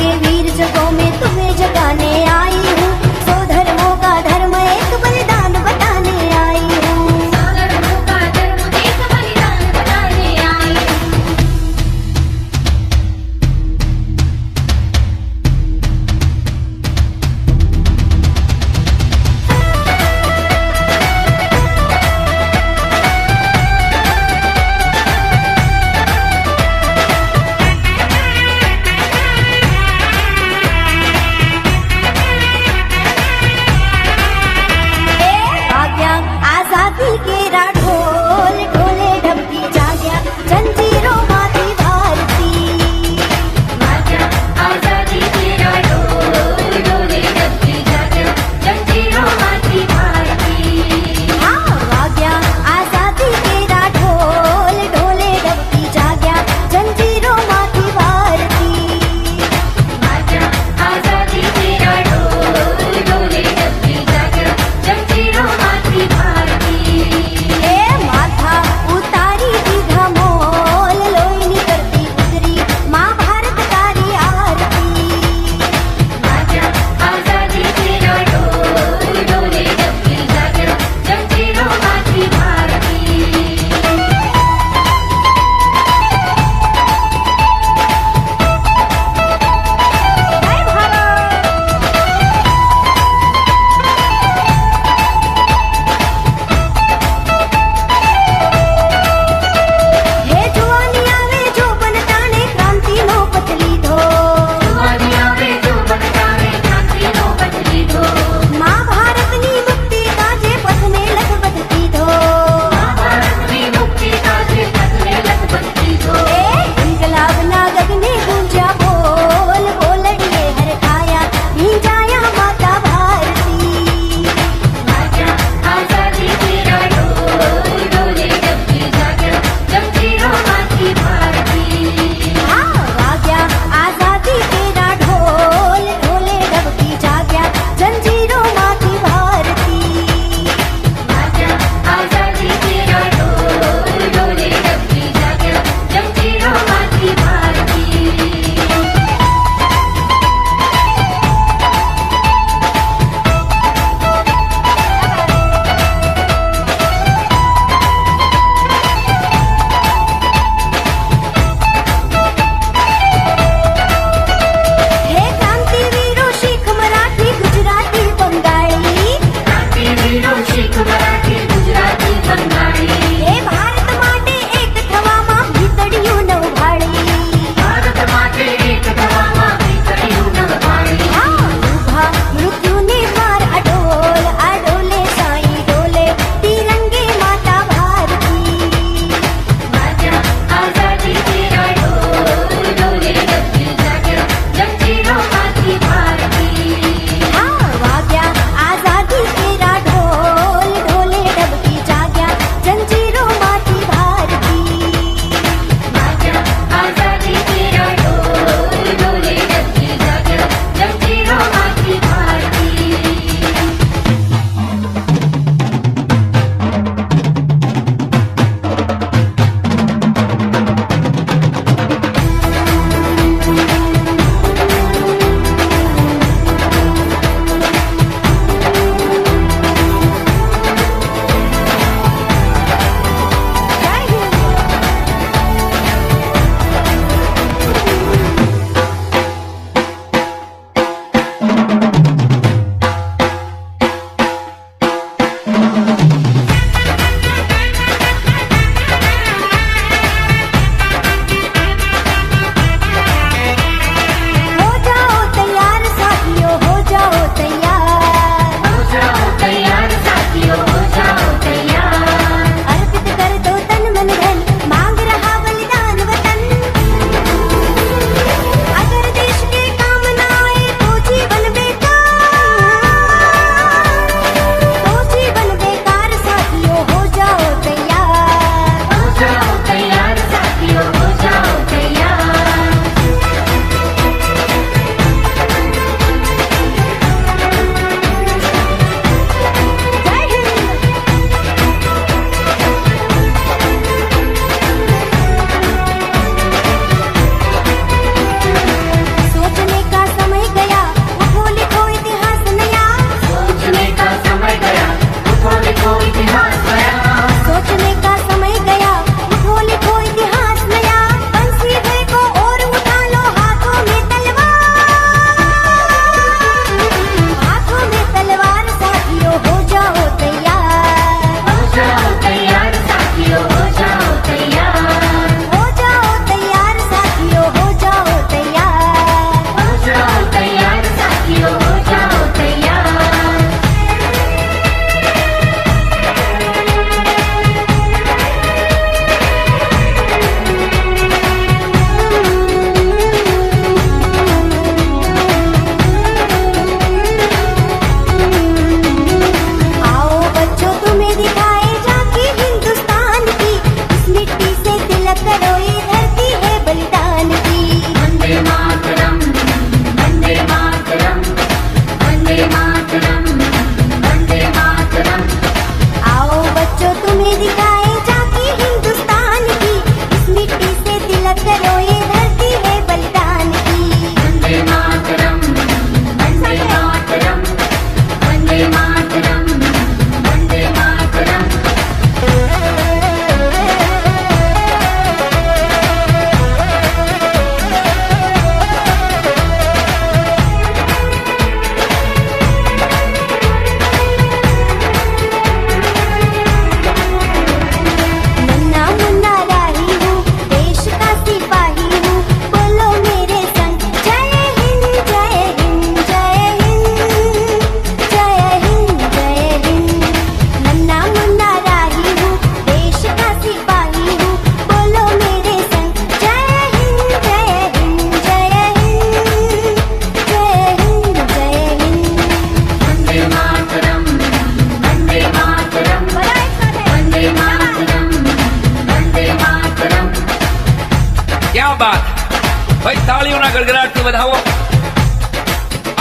के वीर जगों में तुम्हें जगाने आई हूँ। सौ धर्मों का धर्म एक बलिदान बताने आई हूँ। सौ धर्मों का धर्म एक बलिदान बताने आई हूँ।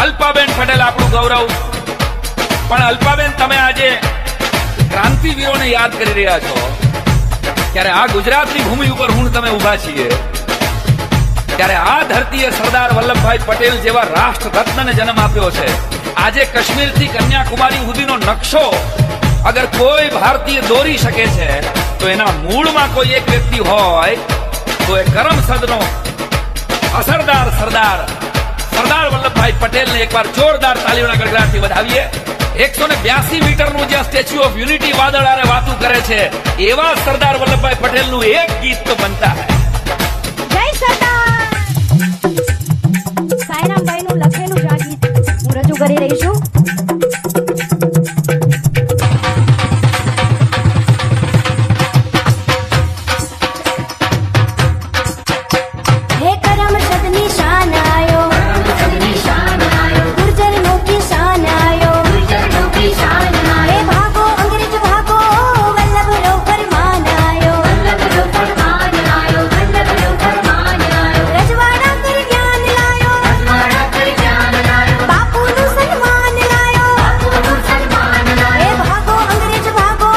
અલ્પાબેન પટેલ આપણું ગૌરવ. પણ અલ્પાબેન, તમે આજે ક્રાંતિવીરોને યાદ કરી રહ્યા છો ત્યારે આ ગુજરાતની ભૂમિ ઉપર હું તમે ઉભા છીએ ત્યારે આ ધરતીએ સરદાર વલ્લભભાઈ પટેલ જેવા રાષ્ટ્ર રત્નને જન્મ આપ્યો છે. આજે કાશ્મીરથી કન્યાકુમારી સુધીનો નકશો અગર કોઈ ભારતીય દોરી શકે છે તો એના મૂળમાં કોઈ એક વ્યક્તિ હોય તો એ કરમસદનો અસરદાર સરદાર વલ્લભભાઈ પટેલને એકવાર જોરદાર તાલીઓના ગડગડાટથી વધાવીએ. 182 મીટરનું જ્યાં સ્ટેચ્યુ ઓફ યુનિટી વાદળ આરે વાતું કરે છે એવા સરદાર વલ્લભભાઈ પટેલનું એક ગીત તો બનતા હૈ. જય સરદાર. સાયરામભાઈનું લખેલું જ આ ગીત હું રજૂ કરી રહી છું. હે કરમસદની શાન આયો, કરમસદની શાન આયો, ગુર્જરનો કિસાન આયો. ગુર્જરનો કિસાન હે આયો, ભાગો અંગ્રેજ ભાગો, વલ્લભનો ફરમાન આયો. વલ્લભનો ફરમાન આયો, વલ્લભનો ફરમાન આયો, રજવાડા કર જ્ઞાન લાયો, રજવાડા કર જ્ઞાન લાયો, બાપુનું સન્માન લાયો. બાપુનું સન્માન હે લાયો, ભાગો અંગ્રેજ ભાગો,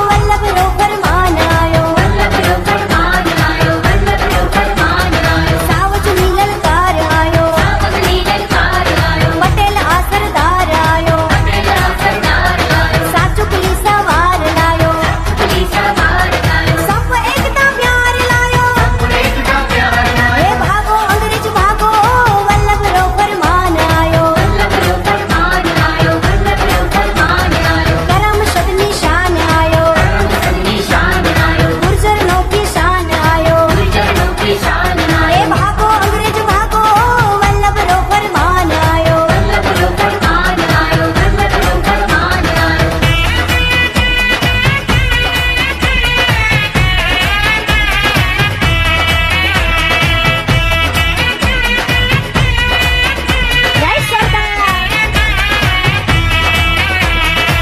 વલ્લભનો ફરમાન આયો. વલ્લભનો ફરમાન આયો, વલ્લભનો ફરમાન આયો, સાવજની લલકાર આયો, સાવજની લલકાર આયો, પટેલ આ સરદાર આયો. પટેલ આ સરદાર આયો, સાચુકલી સવાર લાયો, પુલી સવાર આયો, સપ એકતા પ્યાર લાયો. એકતા પ્યાર હે આયો, ભાગો અંગ્રેજ ભાગો, વલ્લભનો ફરમાન આયો. વલ્લભનો ફરમાન આયો, વલ્લભનો ફરમાન આયો, કરમસદની શાન આયો, કરમસદની શાન આયો, ગુર્જરનો કિસાન આયો. ગુર્જરનો કિસાન હે આયો, ભાગો અંગ્રેજ ભાગો, વલ્લભનો ફરમાન આયો. વલ્લભનો ફરમાન આયો, વલ્લભનો ફરમાન આયો, જય સરદાર.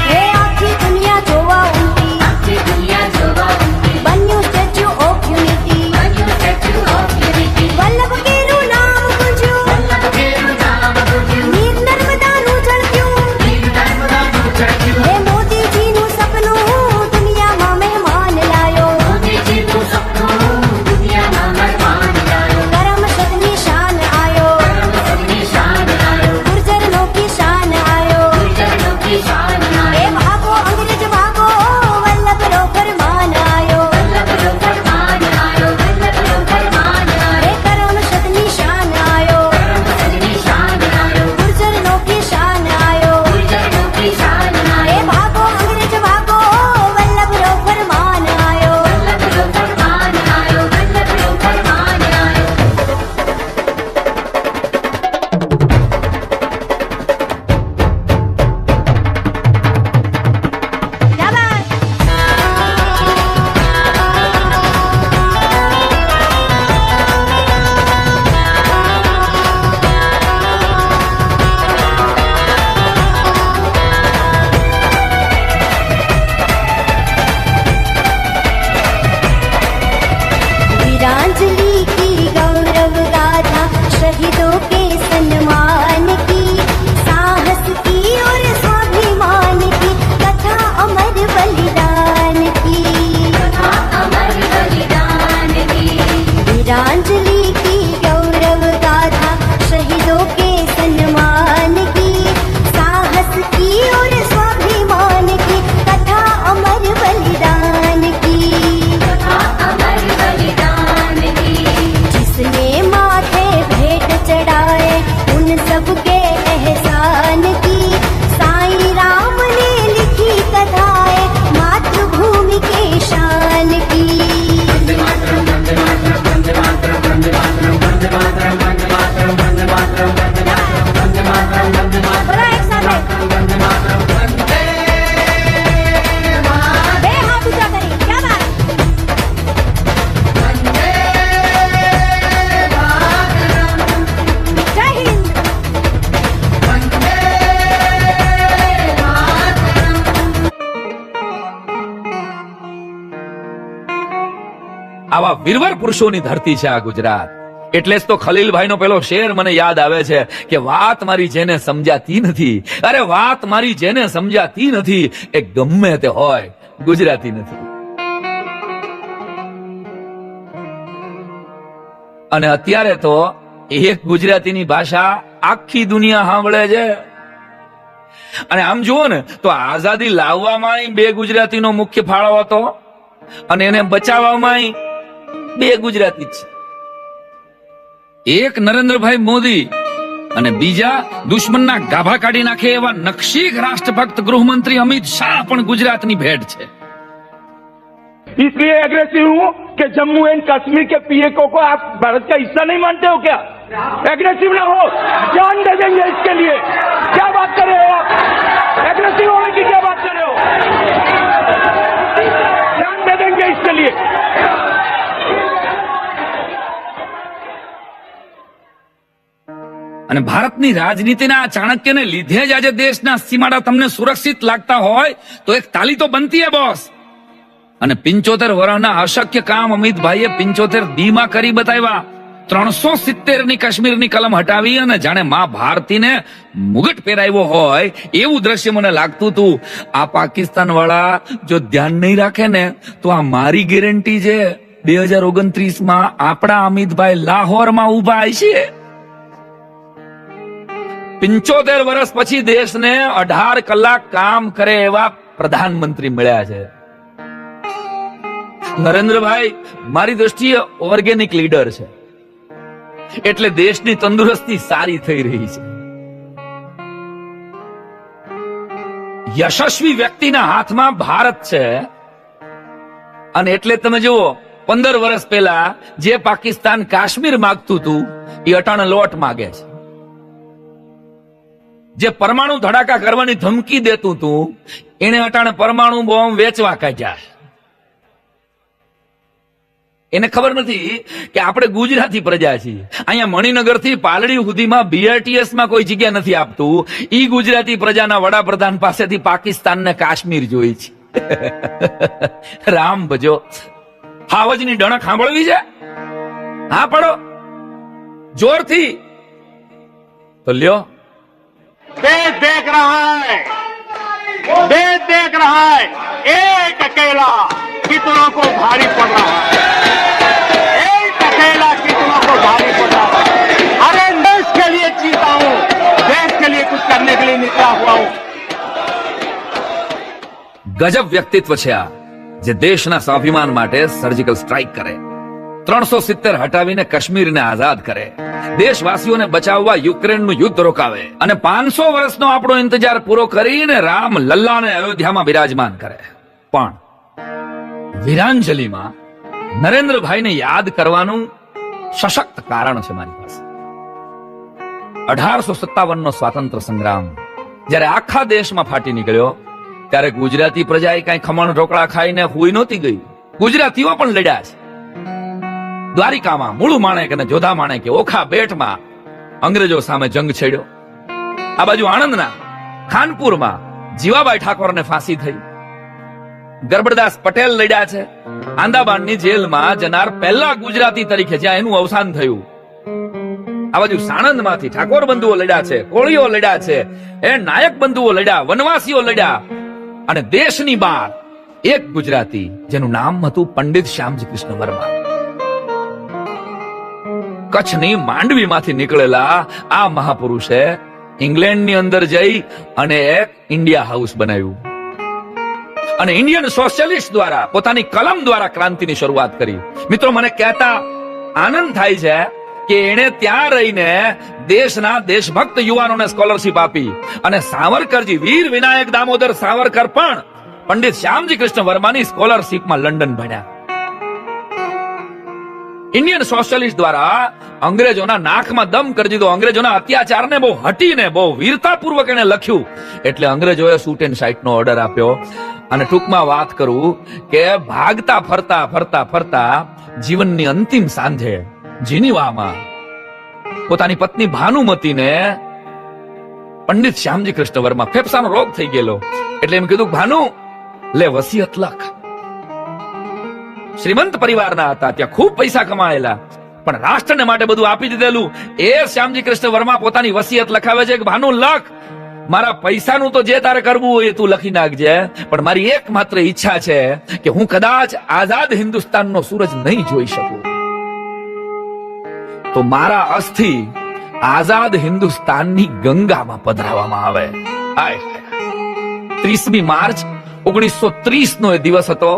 હે આખી દુનિયા જોવા ઉમટી, આખી દુનિયા જોવા ઉમટી, બન્યું સ્ટેચ્યુ ઓફ યુનિટી. બન્યું સ્ટેચ્યુ ઓફ યુનિટી, વલ્લભ કેરું નામ ગુંજ્યું, વલ્લભ કેરું નામ ગુંજ્યું, નીર નર્મદાનું ઝળક્યું. વીર નર્મદાનું ઝળક્યું, હે મોદીજીનું સપનું દુનિયામાં મહેમાન લાયો. મોદીજીનું સપનું દુનિયામાં મહેમાન લાયો, કરમસદની શાન આયો, કરમસદની શાન આયો, ગુર્જરનો કિસાન આયો. ગુર્જરનો કિસાન હે આયો, ભાગો અંગ્રેજ ભાગો, વલ્લભનો ફરમાન આયો. વલ્લભનો ફરમાન આયો, વલ્લભનો ફરમાન હે આયો, કરમસદની શાન આયો, કરમસદની શાન આયો, ગુર્જરનો કિસાન આયો. ગુર્જરનો કિસાન હે આયો, ભાગો અંગ્રેજ ભાગો, વલ્લભનો ફરમાન આયો. વલ્લભનો ફરમાન આયો, વલ્લભનો ફરમાન આયો, શાબાશ. वीरांजलि की गौरव गाथा, शहीदों के सम्मान की, साहस की और स्वाभिमान की कथा, अमर बलिदान की. कथा अमर बलिदान की, वीरांजलि की गौरव गाथा, शहीदों के सम्मान की, साहस की और स्वाभिमान की कथा, अमर बलिदान की. कथा अमर बलिदान की, जिसने माथे भेंट चढ़ाए उन सबके एहसान की, साईं राम ने लिखी कथाएं मातृभूमि के शान की. बोलो एक साथ बे हाथ ऊंचा करें, क्या बात. जय हिंद. આવા વીરવર પુરુષોની ધરતી છે આ ગુજરાત. એટલે જ તો ખલીલભાઈ નો પેલો શેર મને યાદ આવે છે કે વાત મારી જેને સમજાતી નથી, અરે વાત મારી જેને સમજાતી નથી એ ગમે તે હોય ગુજરાતી નથી. અને અત્યારે તો એક ગુજરાતીની ભાષા આખી દુનિયા સાંભળે છે. અને આમ જુઓ ને તો આઝાદી લાવવામાં બે ગુજરાતીનો મુખ્ય ફાળો હતો અને એને બચાવવામાં બે ગુજરાતી છે. એક નરેન્દ્રભાઈ મોદી અને બીજા દુશ્મનના ગાભા કાઢી નાખે એવા નકશીક રાષ્ટ્રભક્ત ગૃહમંત્રી અમિત શાહ પણ ગુજરાતની ભેટ છે. इसलिए एग्रेसिव हूँ कि जम्मू एंड कश्मीर के पीएको को आप भारत का हिस्सा नहीं मानते हो क्या? एग्रेसिव ना हो, जान दे देंगे इसके लिए. क्या बात कर रहे हो आप? एग्रेसिव होने की क्या बात कर रहे हो? जान दे देंगे इसके लिए. અને ભારતની રાજનીતિના આ ચાણક્યને લીધે જ આજે દેશના સીમાડા તમને સુરક્ષિત લાગતા હોય તો એક તાલી તો બનતી હે બોસ. અને 75 વર્ષના અશક્ય કામ અમિતભાઈએ 75 દીમાં કરી બતાવ્યા. 370 ની કાશ્મીરની કલમ હટાવી અને જાણે માં ભારતીને મુગટ પહેરાવ્યો હોય એવું દ્રશ્ય મને લાગતું હતું. આ પાકિસ્તાન વાળા જો ધ્યાન નહીં રાખે ને તો આ મારી ગેરંટી છે 2029 આપણા અમિતભાઈ લાહોરમાં ઉભા હશે. 75 વર્ષ પછી દેશને 18 કલાક કામ કરે એવા પ્રધાનમંત્રી મળ્યા છે. નરેન્દ્રભાઈ મારી દ્રષ્ટિએ ઓર્ગેનિક લીડર છે એટલે દેશની તંદુરસ્તી સારી થઈ રહી છે. યશસ્વી વ્યક્તિના હાથમાં ભારત છે અને એટલે તમે જુઓ 15 વર્ષ પહેલા જે પાકિસ્તાન કાશ્મીર માંગતું હતું એ અટાણે લોટ માંગે છે. જે પરમાણુ ધડાકા કરવાની ધમકી દેતું હતું એને અટાણે પરમાણુ બોમ્બ વેચવા કાઢ્યા. એને ખબર નથી કે આપણે ગુજરાતી પ્રજા છીએ. અહીંયા મણિનગર થી પાલડી સુધીમાં BRTS માં કોઈ જગ્યા નથી આપતું. ઈ ગુજરાતી પ્રજાના વડાપ્રધાન પાસેથી પાકિસ્તાનને કાશ્મીર જોઈ છે. રામ ભજો હાવજની ડણક સાંભળવી છે? હા પડો જોરથી તો લ્યો. देश देख रहा है, देश देख रहा है, एक अकेला कितनों को भारी पड़ रहा है, एक अकेला कितनों को भारी पड़ रहा है. अरे देश के लिए जीता हूँ, देश के लिए कुछ करने के लिए निकला हुआ हूँ. ગજબ વ્યક્તિત્વ છે આ જે દેશના સ્વાભિમાન માટે સર્જિકલ સ્ટ્રાઇક કરે, 370 હટાવીને કાશ્મીરને આઝાદ કરે, દેશવાસીઓને બચાવવા યુક્રેનનું યુદ્ધ રોકાવે અને 500 વર્ષનો આપણો ઇંતજાર પૂરો કરીને રામ લલ્લાને અયોધ્યામાં બિરાજમાન કરે. પણ વીરાંજલિમાં નરેન્દ્રભાઈને યાદ કરવાનું સશક્ત કારણ છે મારી પાસે. 1857 નો સ્વાતંત્ર્ય સંગ્રામ જ્યારે આખા દેશમાં ફાટી નીકળ્યો ત્યારે ગુજરાતી પ્રજાએ કઈ ખમણ ઢોકળા ખાઈને હુઈ નહોતી ગઈ. ગુજરાતીઓ પણ લડ્યા છે. દ્વારિકામાં મૂળું માણેક અને જોધા માણેકે ઓખા બેટમાં અંગ્રેજો સામે જંગ છેડ્યો. આ બાજુ આણંદના ખાનપુરમાં જીવાબાઈ ઠાકોરને ફાંસી થઈ. ગરબડદાસ પટેલ લડ્યા છે. આંદામાનની જેલમાં જનાર પહેલા ગુજરાતી તરીકે જ્યાં એનું અવસાન થયું. આ બાજુ સાણંદમાંથી ઠાકોર બંધુઓ લડ્યા છે, કોળીઓ લડ્યા છે, એ નાયક બંધુઓ લડ્યા, વનવાસીઓ લડ્યા. અને દેશની બહાર એક ગુજરાતી જેનું નામ હતું પંડિત શ્યામજી કૃષ્ણ વર્મા. કચ્છની માંડવીમાંથી નીકળેલા આ મહાપુરુષે ઇંગ્લેન્ડની અંદર જઈ અને એક ઇન્ડિયા હાઉસ બનાવ્યું અને ઇન્ડિયન સોશિયલિસ્ટ દ્વારા પોતાની કલમ દ્વારા ક્રાંતિની શરૂઆત કરી. મિત્રો મને કહેતા આનંદ થાય છે કે એણે ત્યાં રહીને દેશના દેશભક્ત યુવાનોને સ્કોલરશિપ આપી અને સાવરકરજી વીર વિનાયક દામોદર સાવરકર પણ પંડિત શ્યામજી કૃષ્ણ વર્માની સ્કોલરશિપમાં લંડન ભણ્યા. ઇન્ડિયન સોશિયલિસ્ટ દ્વારા અંગ્રેજોના નાકમાં દમ કરી દીધો. અંગ્રેજોના અત્યાચારને બહુ હટીને બહુ વીરતાપૂર્વક એને લખ્યું એટલે અંગ્રેજોએ શૂટ એન્ડ સાઇટ નો ઓર્ડર આપ્યો. અને ટૂંકમાં વાત કરું કે ભાગતા ફરતા ફરતા ફરતા જીવનની અંતિમ સાંજે જીનીવામાં પોતાની પત્ની ભાનુમતીને પંડિત શ્યામજી કૃષ્ણ વર્મા ફેફસાનો રોગ થઈ ગયેલો એટલે એમ કીધું ભાનુ લે વસિયત લખ. શ્રીમંત પરિવારના હતા, ત્યાં ખૂબ પૈસા કમાયેલા, પણ રાષ્ટ્રને માટે બધું આપી દીધેલું એ શ્યામજી કૃષ્ણ વર્મા પોતાની વસિયત લખાવે છે કે ભાનુ લખ, મારા પૈસાનું તો જે તારે કરવું હોય એ તું લખી નાખજે, પણ મારી એકમાત્ર ઈચ્છા છે કે હું કદાચ આઝાદ હિન્દુસ્તાનનો સૂરજ નહીં જોઈ શકું, તો મારા અસ્થિ આઝાદ હિન્દુસ્તાનની ગંગામાં પધરાવવામાં આવે. 30મી માર્ચ 1930 નો એ દિવસ હતો.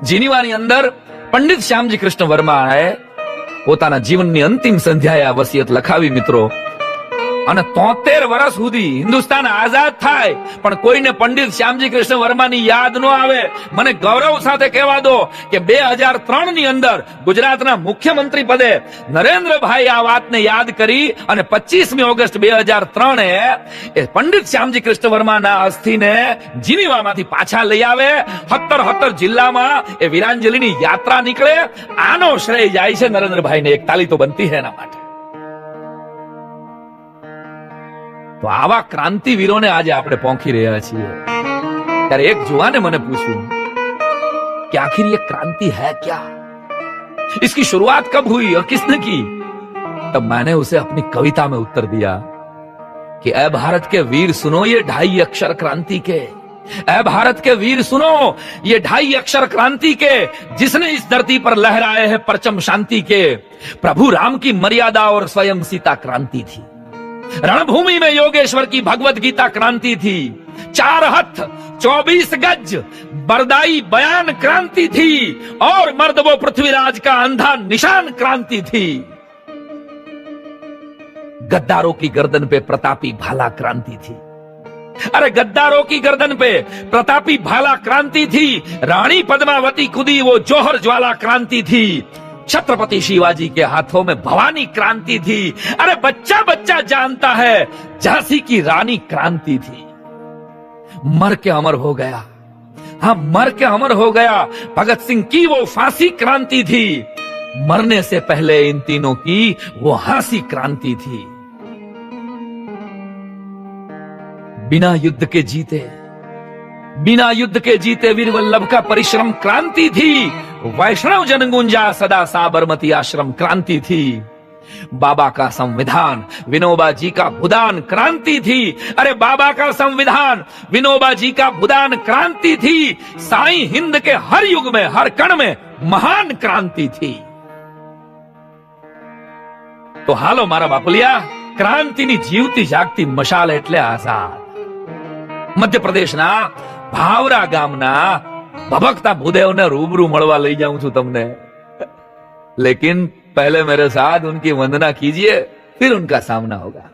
જીનીવાની અંદર પંડિત શ્યામજી કૃષ્ણ વર્માએ પોતાના જીવનની અંતિમ સંધ્યાએ આ વસિયત લખાવી મિત્રો. અને 73 વર્ષ સુધી હિન્દુસ્તાન આઝાદ થાય પણ કોઈને પંડિત શ્યામજી કૃષ્ણ વર્માની યાદ ન આવે. મને ગૌરવ સાથે કહેવા દો કે 2003 ની અંદર ગુજરાતના મુખ્યમંત્રી પદે નરેન્દ્રભાઈ આ વાતને યાદ કરી અને 25મી ઓગસ્ટ 2003 એ પંડિત શ્યામજી કૃષ્ણ વર્માના અસ્થિને જીનીવામાંથી પાછા લઈ આવે. 17 જિલ્લામાં એ વીરાંજલિની યાત્રા નીકળે. આનો શ્રેય જાય છે નરેન્દ્રભાઈને. એક તાલી તો બનતી है એના માટે. તો આવા ક્રાંતિવીરોને આજે આપણે પોંખી રહ્યા છીએ. ત્યારે એક જુવાને મને પૂછ્યું कि आखिर ये क्रांति है क्या, इसकी शुरुआत कब हुई और किसने की? तब मैंने उसे अपनी कविता में उत्तर दिया कि ऐ भारत के वीर सुनो ये 2.5 अक्षर क्रांति के, ऐ भारत के वीर सुनो ये 2.5 अक्षर क्रांति के, जिसने इस धरती पर लहराए हैं परचम शांति के। प्रभु राम की मर्यादा और स्वयं सीता क्रांति थी, रणभूमि में योगेश्वर की भगवत गीता क्रांति थी, 4 हथ 24 गज बरदाई बयान क्रांति थी, और मर्द वो पृथ्वीराज का अंधा निशान क्रांति थी। गद्दारों की गर्दन पे प्रतापी भाला क्रांति थी, अरे गद्दारों की गर्दन पे प्रतापी भाला क्रांति थी। रानी पद्मावती खुदी वो जौहर ज्वाला क्रांति थी, छत्रपति शिवाजी के हाथों में भवानी क्रांति थी। अरे बच्चा बच्चा जानता है झांसी की रानी क्रांति थी। मर के अमर हो गया, हाँ मर के अमर हो गया, भगत सिंह की वो फांसी क्रांति थी। मरने से पहले इन तीनों की वो हंसी क्रांति थी। बिना युद्ध के जीते, बिना युद्ध के जीते वीर वल्लभ का परिश्रम क्रांति थी। वैष्णव जन गुंजा सदा साबरमती आश्रम क्रांति थी। बाबा का संविधान विनोबा जी का भूदान क्रांति थी। अरे बाबा का संविधान विनोबा जी का भूदान क्रांति थी। साईं हिंद के हर युग में हर कण में महान क्रांति थी। तो हालो मारा बापुलिया, क्रांतिनी जीवती जागती मशाल एटले आजाद। મધ્યપ્રદેશના ભાવરા ગામના ભભકતા ભૂદેવને રૂબરૂ મળવા લઈ જાઉં છું તમને, लेकिन पहले मेरे साथ उनकी वंदना कीजिए, फिर उनका सामना होगा।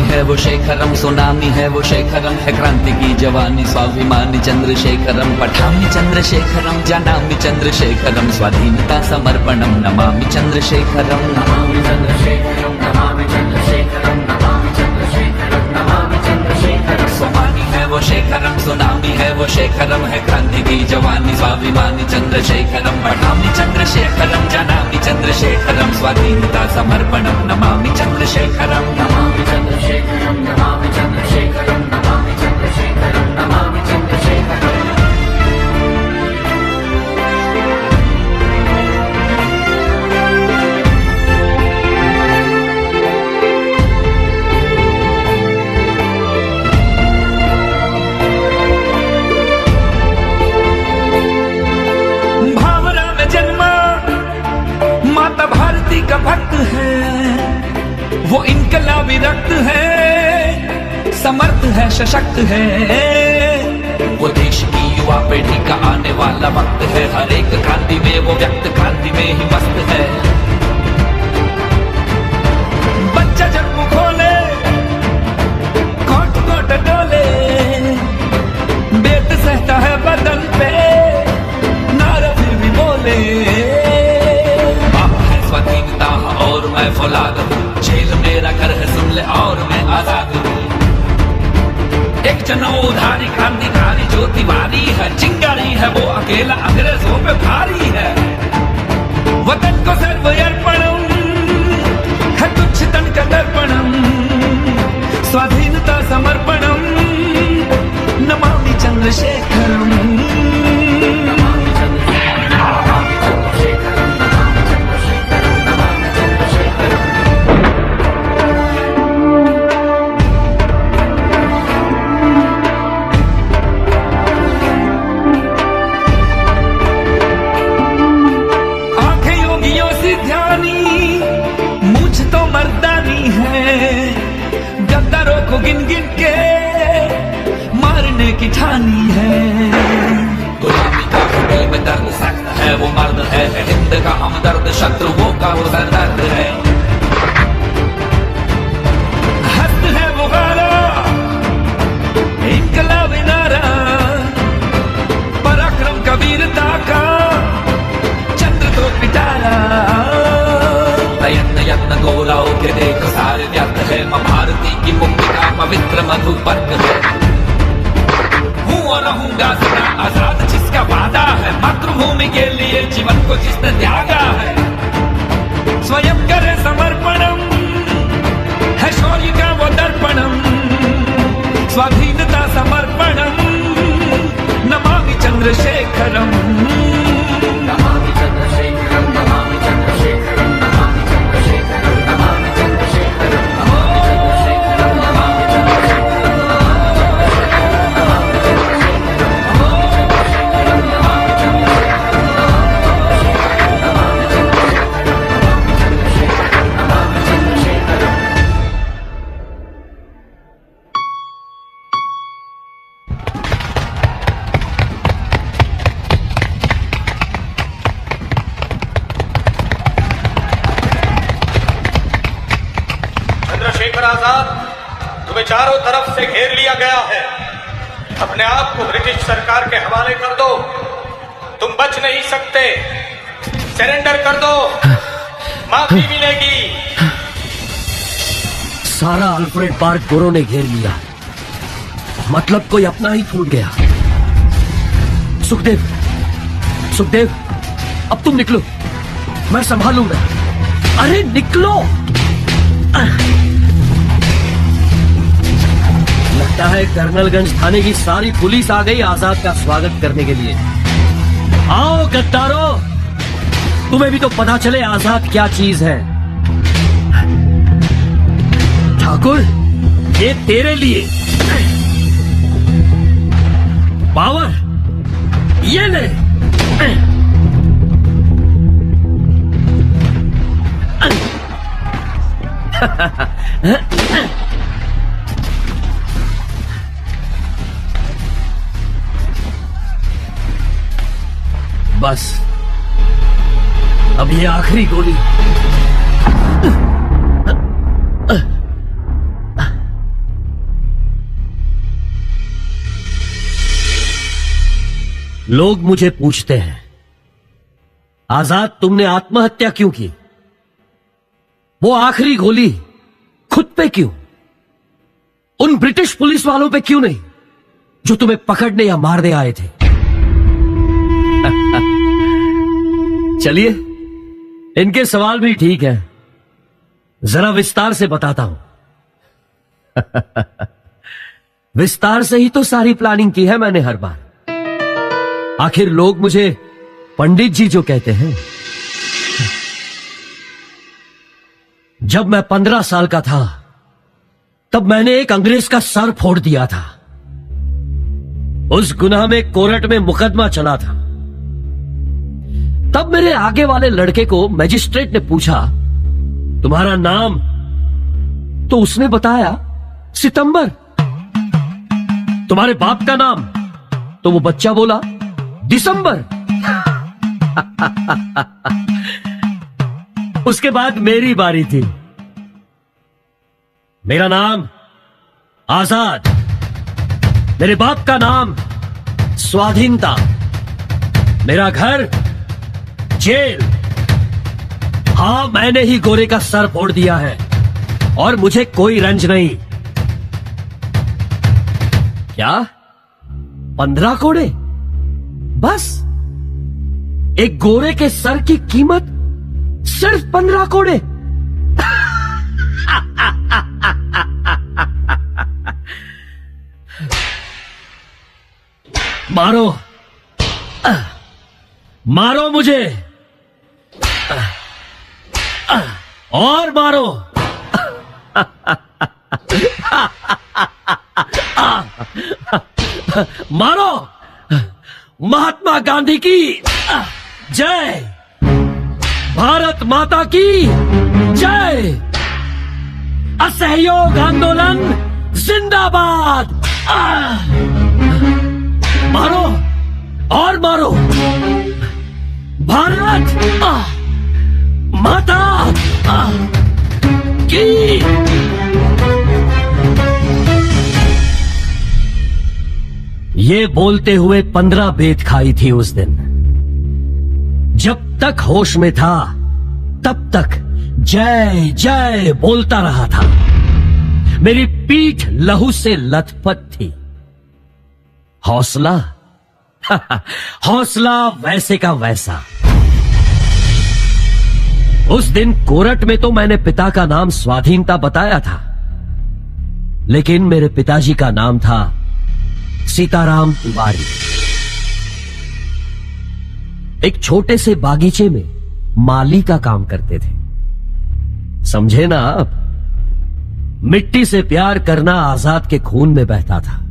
है वो शेखरम, सुनामी है वो शेखरम, है क्रांति की जवानी स्वाभिमानी चंद्रशेखरम। पठामी चंद्रशेखरम, जानामि चंद्रशेखरम, स्वाधीनता समर्पणम नमामि चंद्रशेखरम। नमामि चंद्रशेखरम, नमामि चंद्रशेखरम, नमामि चंद्रशेखरम, नमामि चंद्रशेखरम। सोमानी है वो शेखरम, सुनामी है वो शेखरम, है क्रांति की जवानी स्वाभिमानी चंद्रशेखरम। पठामी चंद्रशेखरम, जानामि चंद्रशेखरम, स्वाधीनता समर्पणम नमामि चंद्रशेखरम। नमामि चंद्रशेखरम, नमामि चंद्रशेखरम, नमामि चंद्रशेखरम, नमामि चंद्रशेखरम। भावरा में जन्मा माता भारती का भक्त है, वो इनकलाबी रक्त है, समर्थ है, सशक्त है, वो देश की युवा पीढ़ी का आने वाला वक्त है, हर एक क्रांति में वो व्यक्त क्रांति में ही मस्त है। बच्चा जब मुंह खोले कोट कोट डोले, बेत सहता है बदन पे नारा फिर भी बोले। बाप है स्वाधीनता और मैं फौलाद हूँ, जेल मेरा घर है सुन ले और मैं आजाद हूँ। एक जनोधारी क्रांतिकारी जो तिवारी है, चिंगारी है वो अकेला अंग्रेजों पे भारी है। वतन को सर्वयर्पणम है तुच्छ तन का दर्पणम, स्वाधीनता समर्पणम नमामि चंद्रशेखरम। गिन गिन के मारने की ठानी है। गुलामी का दिल में दर्द सख्त है वो मर्द है, हिंद का हमदर्द शत्रुओं का वो सरदर्द है। हस्त है वो गाला इनकलाबी नारा, पराक्रम का वीरता का चंद्र को पिटारा। यत्न यत्न गौरव के देख सारे व्यर्थ है, मां भारती की मुक्ति का पवित्र मधुपर्क है। हूँ और रहूंगा सदा आजाद जिसका वादा है, मातृभूमि के लिए जीवन को जिसने त्यागा है। स्वयं करे समर्पणम है शौर्य का वो दर्पणम, स्वाधीनता समर्पणम नमामि चंद्रशेखरम। नमामि चंद्रशेखरम, नमामि चंद्रशेखरम, नमामि चंद्रशेखरम, नमामि चंद्रशेखरम, नमामि चंद्रशेखरम, नमामि चंद्रशेखर आजाद, तुम्हें चारों तरफ से घेर लिया गया है। अपने आप को ब्रिटिश सरकार के हवाले कर दो, तुम बच नहीं सकते। सरेंडर कर दो, माफी मिलेगी। सारा अल्फ्रेड पार्क गोरों ने घेर लिया, मतलब कोई अपना ही छूट गया। सुखदेव, सुखदेव, अब तुम निकलो, मैं संभालूंगा। अरे निकलो। लगता है कर्नलगंज थाने की सारी पुलिस आ गई आजाद का स्वागत करने के लिए। आओ गद्दारों, तुम्हें भी तो पता चले आजाद क्या चीज है। ठाकुर, ये तेरे लिए। पावर, ये ले। बस अब ये आखिरी गोली। लोग मुझे पूछते हैं, आजाद तुमने आत्महत्या क्यों की? वो आखिरी गोली खुद पे क्यों? उन ब्रिटिश पुलिस वालों पे क्यों नहीं जो तुम्हें पकड़ने या मारने आए थे? चलिए, इनके सवाल भी ठीक है, जरा विस्तार से बताता हूं। विस्तार से ही तो सारी प्लानिंग की है मैंने हर बार। आखिर लोग मुझे पंडित जी जो कहते हैं। जब मैं 15 साल का था तब मैंने एक अंग्रेज का सर फोड़ दिया था। उस गुनाह में कोर्ट में मुकदमा चला था। तब मेरे आगे वाले लड़के को मजिस्ट्रेट ने पूछा, तुम्हारा नाम? तो उसने बताया सितंबर। तुम्हारे बाप का नाम? तो वो बच्चा बोला दिसंबर। उसके बाद मेरी बारी थी। मेरा नाम आजाद, मेरे बाप का नाम स्वाधीनता, मेरा घर जेल। हां, मैंने ही गोरे का सर फोड़ दिया है और मुझे कोई रंज नहीं। क्या 15 कोड़े? बस एक गोरे के सर की कीमत सिर्फ 15 कोड़े। मारो, मारो मुझे और मारो। मारो। महात्मा गांधी की जय, भारत माता की जय, असहयोग आंदोलन जिंदाबाद। मारो और मारो। भारत माता की। ये बोलते हुए 15 बेत खाई थी उस दिन। जब तक होश में था तब तक जय जय बोलता रहा था। मेरी पीठ लहू से लथपथ थी। हौसला हौसला वैसे का वैसा। उस दिन कोरट में तो मैंने पिता का नाम स्वाधीनता बताया था, लेकिन मेरे पिताजी का नाम था सीताराम तिवारी। एक छोटे से बागीचे में माली का काम करते थे। समझे ना आप? मिट्टी से प्यार करना आजाद के खून में बहता था।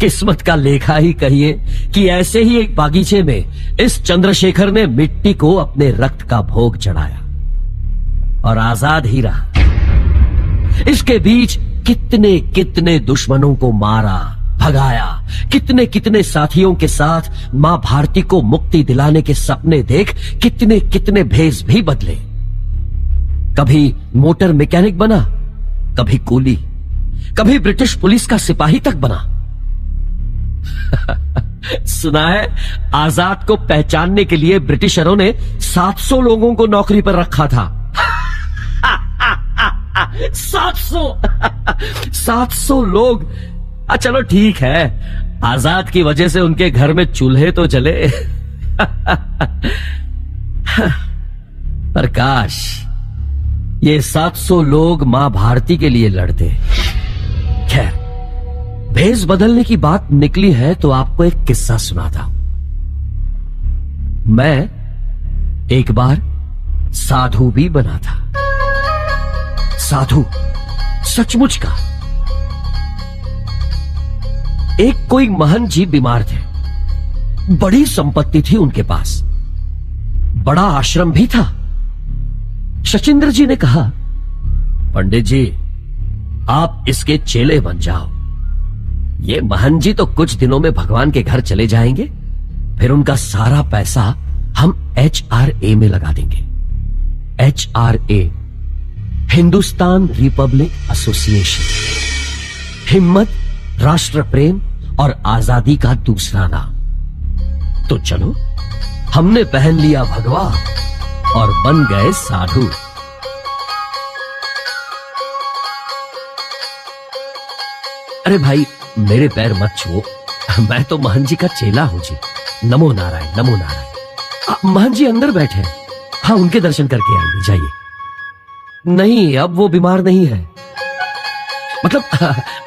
किस्मत का लेखा ही कहिए कि ऐसे ही एक बागीचे में इस चंद्रशेखर ने मिट्टी को अपने रक्त का भोग चढ़ाया और आजाद ही रहा। इसके बीच कितने कितने दुश्मनों को मारा, भगाया, कितने कितने साथियों के साथ मां भारती को मुक्ति दिलाने के सपने देख कितने कितने भेष भी बदले। कभी मोटर मैकेनिक बना, कभी कूली, कभी ब्रिटिश पुलिस का सिपाही तक बना। सुना है आजाद को पहचानने के लिए ब्रिटिशरों ने 700 लोगों को नौकरी पर रखा था। 700 लोग। चलो ठीक है, आजाद की वजह से उनके घर में चूल्हे तो जले। पर काश ये 700 लोग मां भारती के लिए लड़ते। खैर, भेष बदलने की बात निकली है तो आपको एक किस्सा सुनाता हूं। मैं एक बार साधु भी बना था। साधु सचमुच का। एक कोई महंत जी बीमार थे। बड़ी संपत्ति थी उनके पास, बड़ा आश्रम भी था। शचीन्द्र जी ने कहा, पंडित जी आप इसके चेले बन जाओ। ये महंत जी तो कुछ दिनों में भगवान के घर चले जाएंगे, फिर उनका सारा पैसा हम HRA में लगा देंगे। HRA हिंदुस्तान रिपब्लिक एसोसिएशन, हिम्मत, राष्ट्र प्रेम और आजादी का दूसरा नाम। तो चलो, हमने पहन लिया भगवा और बन गए साधु। अरे भाई, मेरे पैर मत छुओ, मैं तो महंत जी का चेला हूं जी। नमो नारायण, नमो नारायण। महंत जी अंदर बैठे हैं। हाँ, उनके दर्शन करके आइए, जाइए। नहीं, अब वो बीमार नहीं है, मतलब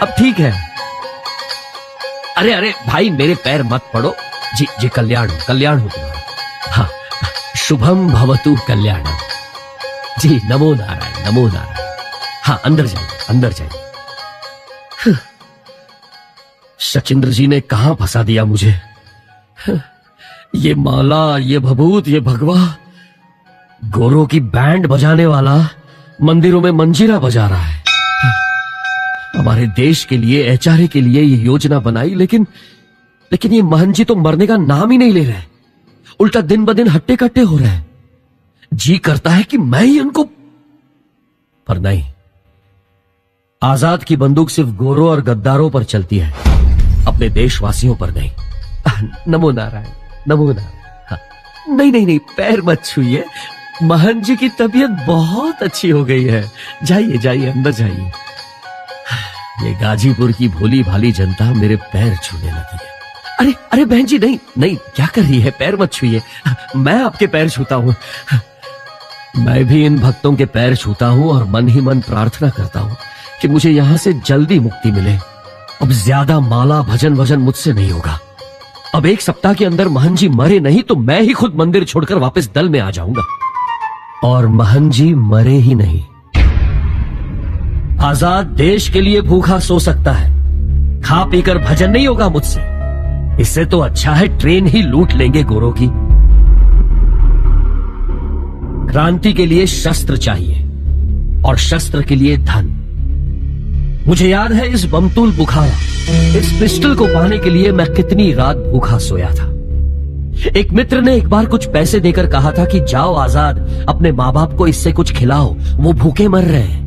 अब ठीक है। अरे अरे भाई, मेरे पैर मत पड़ो जी। जी कल्याण हो, कल्याण हो तुम्हारा। हाँ, शुभम भवतु कल्याणम। जी नमो नारायण, नमो नारायण। हाँ, अंदर जाइए, अंदर जाइए। शचीन्द्र जी ने कहां फंसा दिया मुझे। ये माला, ये भभूत, ये भगवा। गोरों की बैंड बजाने वाला मंदिरों में मंजीरा बजा रहा है। हमारे देश के लिए, HRA के लिए ये योजना बनाई, लेकिन लेकिन ये महन जी तो मरने का नाम ही नहीं ले रहे, उल्टा दिन ब दिन हट्टे कट्टे हो रहे हैं। जी करता है कि मैं ही उनको, पर नहीं, आजाद की बंदूक सिर्फ गोरों और गद्दारों पर चलती है, अपने देशवासियों पर नहीं। नमो नारायण, नमो नारायण। हाँ, नहीं नहीं नहीं, पैर मत छूइए, महन जी की तबीयत बहुत अच्छी हो गई है। जाइए जाइए, अंदर जाइए। ये गाजीपुर की भोली भाली जनता मेरे पैर छूने लगी है। अरे अरे बहन जी, नहीं नहीं, क्या कर रही है, पैर मत छूइए, मैं आपके पैर छूता हूं। मैं भी इन भक्तों के पैर छूता हूं और मन ही मन प्रार्थना करता हूं कि मुझे यहां से जल्दी मुक्ति मिले। अब ज्यादा माला भजन वजन मुझसे नहीं होगा। अब 1 सप्ताह के अंदर महन जी मरे नहीं तो मैं ही खुद मंदिर छोड़कर वापस दल में आ जाऊंगा। और महन जी मरे ही नहीं, आजाद देश के लिए भूखा सो सकता है, खा पीकर भजन नहीं होगा मुझसे। इससे तो अच्छा है ट्रेन ही लूट लेंगे गोरों की। क्रांति के लिए शस्त्र चाहिए और शस्त्र के लिए धन। मुझे याद है इस बमतूल बुखारा, इस पिस्टल को पाने के लिए मैं कितनी रात भूखा सोया था। एक मित्र ने एक बार कुछ पैसे देकर कहा था कि जाओ आजाद, अपने माँ बाप को इससे कुछ खिलाओ, वो भूखे मर रहे हैं।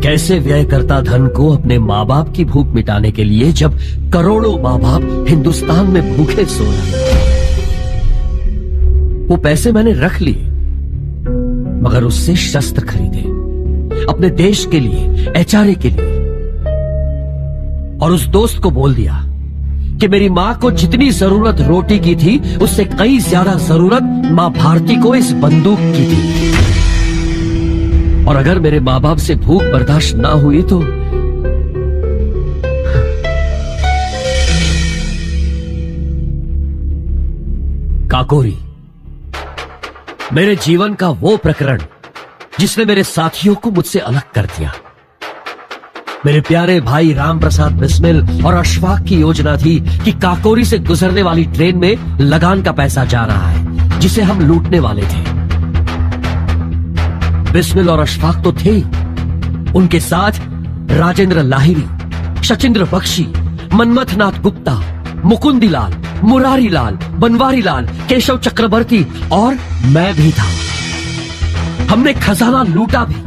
कैसे व्यय करता धन को अपने माँ बाप की भूख मिटाने के लिए, जब करोड़ों माँ बाप हिंदुस्तान में भूखे सो रहे हैं। वो पैसे मैंने रख लिए, मगर उससे शस्त्र खरीदे, अपने देश के लिए, एचआरए के लिए। और उस दोस्त को बोल दिया कि मेरी मां को जितनी जरूरत रोटी की थी, उससे कई ज्यादा जरूरत मां भारती को इस बंदूक की थी। और अगर मेरे मां बाप से भूख बर्दाश्त ना हुई तो काकोरी, मेरे जीवन का वो प्रकरण जिसने मेरे साथियों को मुझसे अलग कर दिया। मेरे प्यारे भाई राम प्रसाद बिस्मिल और अशफाक की योजना थी कि काकोरी से गुजरने वाली ट्रेन में लगान का पैसा जा रहा है, जिसे हम लूटने वाले थे। बिस्मिल और अशफाक तो थे, उनके साथ राजेंद्र लाहिरी, शचिंद्र बख्शी, मनमथनाथ गुप्ता, मुकुंदीलाल, मुरारी लाल, बनवारी लाल, केशव चक्रवर्ती और मैं भी था। हमने खजाना लूटा भी।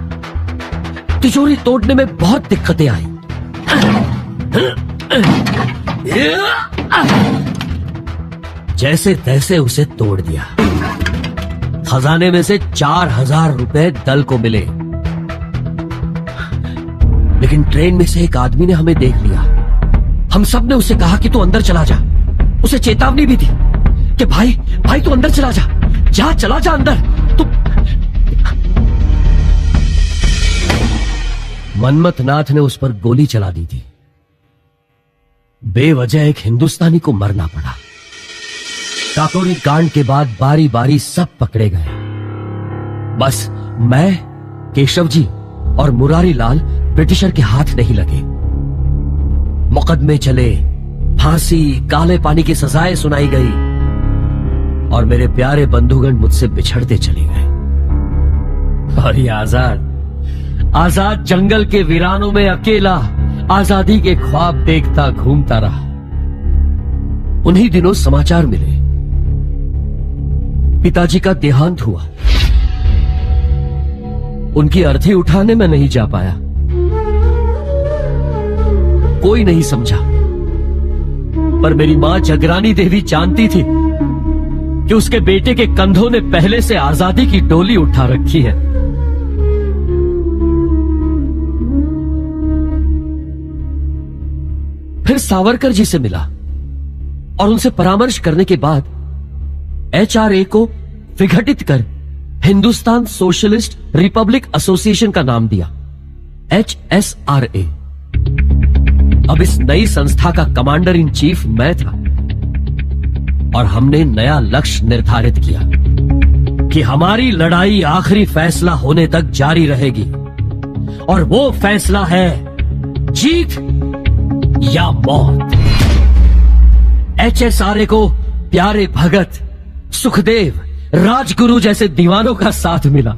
तिजोरी तोड़ने में बहुत दिक्कतें आई। जैसे तैसे उसे तोड़ दिया। खजाने में से 4000 रुपए दल को मिले। लेकिन ट्रेन में से एक आदमी ने हमें देख लिया। हम सब ने उसे कहा कि तू अंदर चला जा। उसे चेतावनी भी दी कि भाई तू अंदर चला जा, चला जा अंदर। तू मनमथनाथ ने उस पर गोली चला दी थी। बेवजह एक हिंदुस्तानी को मरना पड़ा। काकोरी कांड के बाद बारी बारी सब पकड़े गए। बस मैं, केशव जी और मुरारी लाल ब्रिटिशर के हाथ नहीं लगे। मुकदमे चले, फांसी, काले पानी की सजाएं सुनाई गई और मेरे प्यारे बंधुगण मुझसे बिछड़ते चले गए। और ये आजाद जंगल के वीरानों में अकेला आजादी के ख्वाब देखता घूमता रहा। उन्हीं दिनों समाचार मिले, पिताजी का देहांत हुआ। उनकी अर्थी उठाने में नहीं जा पाया। कोई नहीं समझा, पर मेरी मां जगरानी देवी जानती थी कि उसके बेटे के कंधों ने पहले से आजादी की डोली उठा रखी है। फिर सावरकर जी से मिला और उनसे परामर्श करने के बाद एचआरए को विघटित कर हिंदुस्तान सोशलिस्ट रिपब्लिक एसोसिएशन का नाम दिया, HSRA। अब इस नई संस्था का कमांडर इन चीफ मैं था और हमने नया लक्ष्य निर्धारित किया कि हमारी लड़ाई आखिरी फैसला होने तक जारी रहेगी। और वो फैसला है जीत या मौत। HSRA को प्यारे भगत, सुखदेव, राजगुरु जैसे दीवानों का साथ मिला।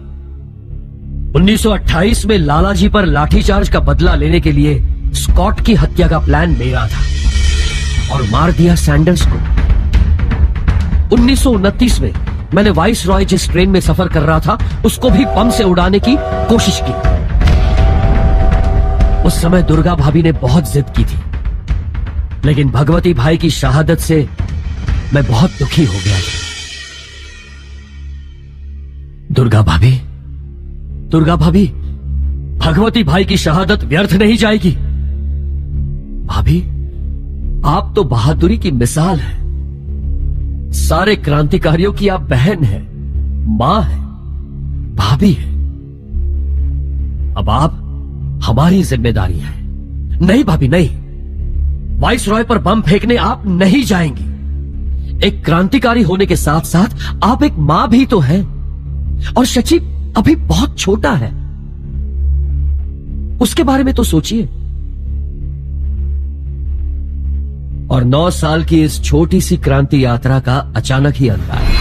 1928 में लालाजी पर लाठीचार्ज का बदला लेने के लिए स्कॉट की हत्या का प्लान मेरा था। और मार दिया सैंडर्स को। 1929 में मैंने वाइस रॉय जिस ट्रेन में सफर कर रहा था उसको भी बम से उड़ाने की कोशिश की। उस समय दुर्गा भाभी ने बहुत जिद की थी, लेकिन भगवती भाई की शहादत से मैं बहुत दुखी हो गया था। दुर्गा भाभी, भगवती भाई की शहादत व्यर्थ नहीं जाएगी। भाभी, आप तो बहादुरी की मिसाल है। सारे क्रांतिकारियों की आप बहन हैं, मां है, भाभी है। अब आप हमारी जिम्मेदारी है। नहीं भाभी नहीं, वाइस रॉय पर बम फेंकने आप नहीं जाएंगी। एक क्रांतिकारी होने के साथ साथ आप एक मां भी तो हैं। और शची अभी बहुत छोटा है, उसके बारे में तो सोचिए। और 9 साल की इस छोटी सी क्रांति यात्रा का अचानक ही अंत आया।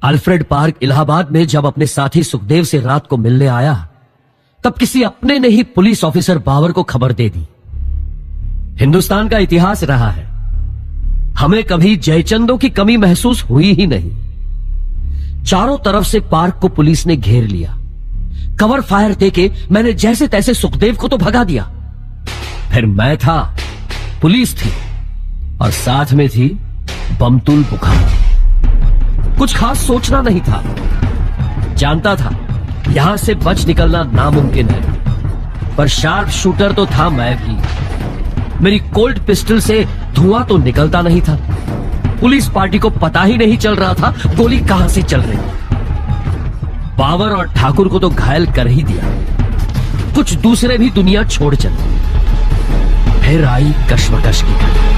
अल्फ्रेड पार्क इलाहाबाद में जब अपने साथी सुखदेव से रात को मिलने आया, तब किसी अपने ने ही पुलिस ऑफिसर बाबर को खबर दे दी। हिंदुस्तान का इतिहास रहा है, हमें कभी जयचंदों की कमी महसूस हुई ही नहीं। चारों तरफ से पार्क को पुलिस ने घेर लिया। कवर फायर देके मैंने जैसे तैसे सुखदेव को तो भगा दिया। फिर मैं था, पुलिस थी और साथ में थी बमतुल बुखार। कुछ खास सोचना नहीं था, जानता था यहां से बच निकलना नामुमकिन है, पर शार्प शूटर तो था मैं भी। मेरी कोल्ड पिस्टल से धुआं तो निकलता नहीं था। पुलिस पार्टी को पता ही नहीं चल रहा था गोली कहां से चल रही। बाबर और ठाकुर को तो घायल कर ही दिया, कुछ दूसरे भी दुनिया छोड़ चले। फिर आई कश्मकश की घड़ी।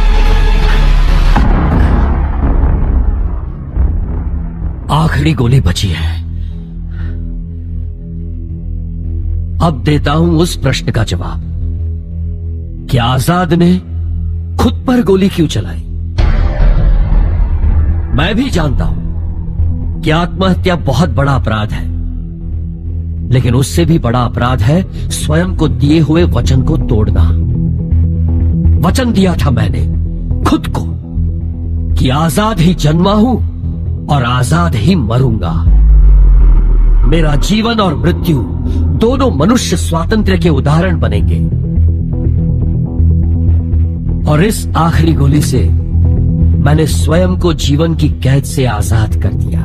आखिरी गोली बची है। अब देता हूं उस प्रश्न का जवाब कि आजाद ने खुद पर गोली क्यों चलाई। मैं भी जानता हूं कि आत्महत्या बहुत बड़ा अपराध है, लेकिन उससे भी बड़ा अपराध है स्वयं को दिए हुए वचन को तोड़ना। वचन दिया था मैंने खुद को कि आजाद ही जन्मा हूं और आजाद ही मरूंगा। मेरा जीवन और मृत्यु दोनों मनुष्य स्वातंत्र्य के उदाहरण बनेंगे। और इस आखिरी गोली से मैंने स्वयं को जीवन की कैद से आजाद कर दिया।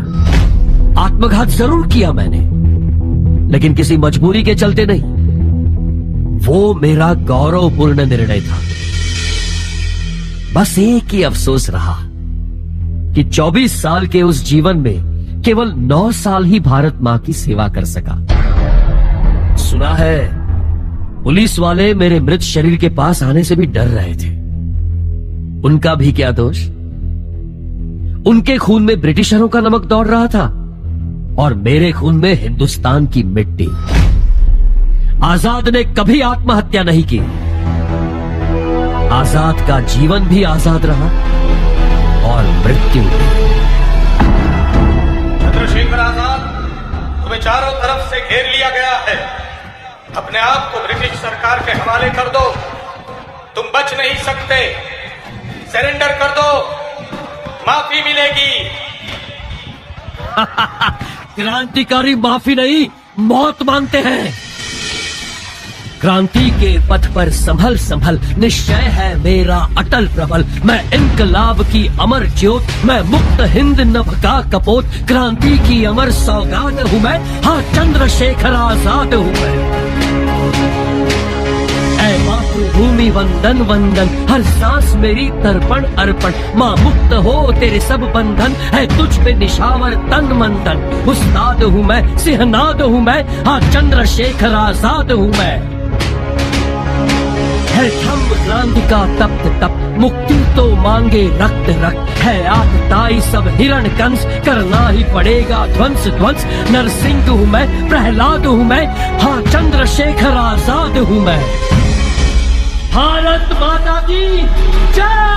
आत्मघात जरूर किया मैंने, लेकिन किसी मजबूरी के चलते नहीं। वो मेरा गौरवपूर्ण निर्णय था। बस एक ही अफसोस रहा कि 24 साल के उस जीवन में केवल 9 साल ही भारत मां की सेवा कर सका। सुना है पुलिस वाले मेरे मृत शरीर के पास आने से भी डर रहे थे। उनका भी क्या दोष? उनके खून में ब्रिटिशरों का नमक दौड़ रहा था और मेरे खून में हिंदुस्तान की मिट्टी। आजाद ने कभी आत्महत्या नहीं की। आजाद का जीवन भी आजाद रहा और मृत्यु भी। चंद्रशेखर आजाद, तुम्हें चारों तरफ से घेर लिया गया है। अपने आप को ब्रिटिश सरकार के हवाले कर दो, तुम बच नहीं सकते। सरेंडर कर दो, माफी मिलेगी। क्रांतिकारी माफी नहीं, मौत मांगते हैं। क्रांति के पथ पर संभल संभल निश्चय है मेरा अटल प्रबल। मैं इनकलाब की अमर ज्योत, मैं मुक्त हिंद नभ का कपोत। क्रांति की अमर सौगात हूँ मैं, हाँ चंद्रशेखर आजाद हूँ मैं। ऐ मातृभूमि वंदन वंदन, हर सांस मेरी तर्पण अर्पण। माँ मुक्त हो तेरे सब बंधन, है तुझ पे निशावर तन मन धन। उस्ताद हूँ मैं, सिंहनाद हूँ मैं, हाँ चंद्रशेखर आजाद हूँ मैं। है थम क्रांति का तप्त तप, मुक्ति तो मांगे रक्त रक्त। है आतताई सब हिरण कंस, करना ही पड़ेगा ध्वंस ध्वंस। नरसिंह हूँ मैं, प्रहलाद हूँ मैं, हाँ चंद्रशेखर आजाद हूँ मैं। भारत माता की जय।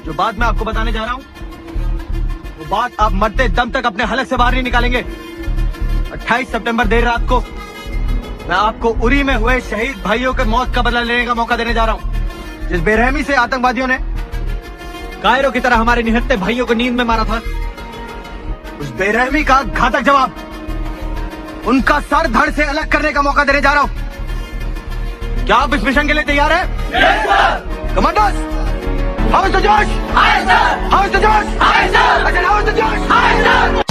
जो बात मैं आपको बताने जा रहा हूँ वो बात आप मरते दम तक अपने हलक से बाहर नहीं निकालेंगे। 28 सितंबर देर रात को मैं आपको उरी में हुए शहीद भाइयों के मौत का बदला लेने का मौका देने जा रहा हूँ। जिस बेरहमी से आतंकवादियों ने कायरों की तरह हमारे निहत्ते भाइयों को नींद में मारा था, उस बेरहमी का घातक जवाब उनका सर धड़ से अलग करने का मौका देने जा रहा हूँ। क्या आप इस मिशन के लिए तैयार हैं? कमांडोज, हाउ इज द जोश? हाउ इज द जोश? हाउ इज द जोश?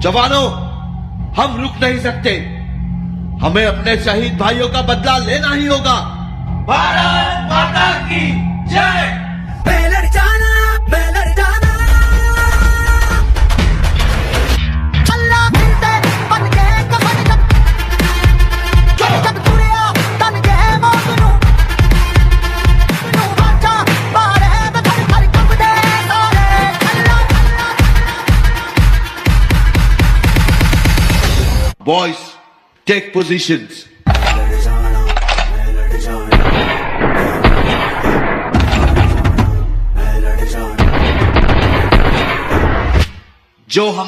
जवानों, हम रुक नहीं सकते। हमें अपने शहीद भाइयों का बदला लेना ही होगा। भारत माता की जय। मैं लड़ जाना, मैं लड़ जाना। अल्लाह मिलते बन के कफन जब तुरिया तन के मौत नू बाचा बारे में थर थर कंबदे सारे। अल्लाह Boys, take positions. जो हम